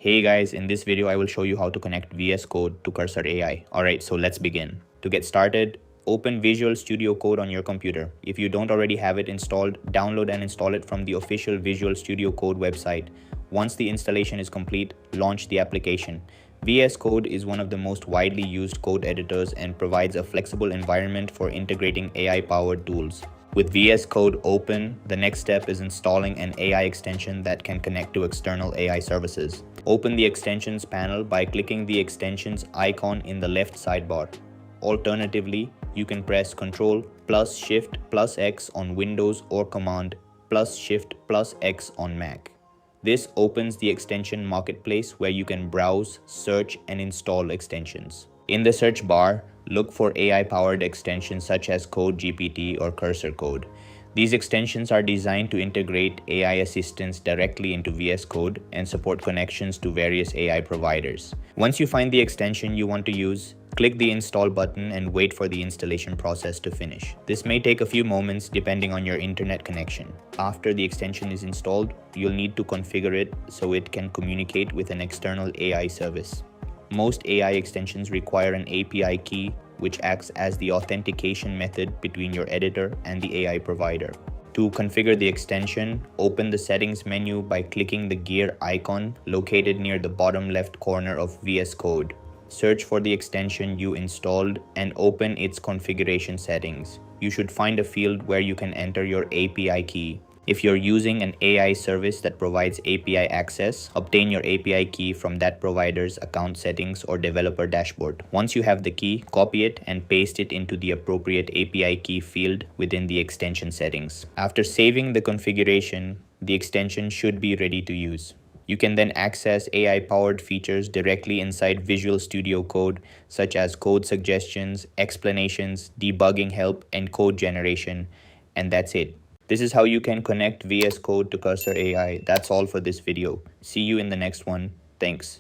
Hey guys, in this video I will show you how to connect VS Code to Cursor AI. Alright, so let's begin. To get started, open Visual Studio Code on your computer. If you don't already have it installed, download and install it from the official Visual Studio Code website. Once the installation is complete, launch the application. VS Code is one of the most widely used code editors and provides a flexible environment for integrating AI-powered tools. With VS Code open, the next step is installing an AI extension that can connect to external AI services. Open the Extensions panel by clicking the Extensions icon in the left sidebar. Alternatively, you can press Ctrl plus Shift plus X on Windows or Command plus Shift plus X on Mac. This opens the extension marketplace where you can browse, search, and install extensions. In the search bar, look for AI-powered extensions such as Code GPT or Cursor Code. These extensions are designed to integrate AI assistants directly into VS Code and support connections to various AI providers. Once you find the extension you want to use, click the Install button and wait for the installation process to finish. This may take a few moments depending on your internet connection. After the extension is installed, you'll need to configure it so it can communicate with an external AI service. Most AI extensions require an API key, which acts as the authentication method between your editor and the AI provider. To configure the extension, open the Settings menu by clicking the gear icon located near the bottom left corner of VS Code. Search for the extension you installed and open its configuration settings. You should find a field where you can enter your API key. If you're using an AI service that provides API access, obtain your API key from that provider's account settings or developer dashboard. Once you have the key, copy it and paste it into the appropriate API key field within the extension settings. After saving the configuration, the extension should be ready to use. You can then access AI-powered features directly inside Visual Studio Code, such as code suggestions, explanations, debugging help, and code generation. And that's it. This is how you can connect VS Code to Cursor AI. That's all for this video. See you in the next one. Thanks.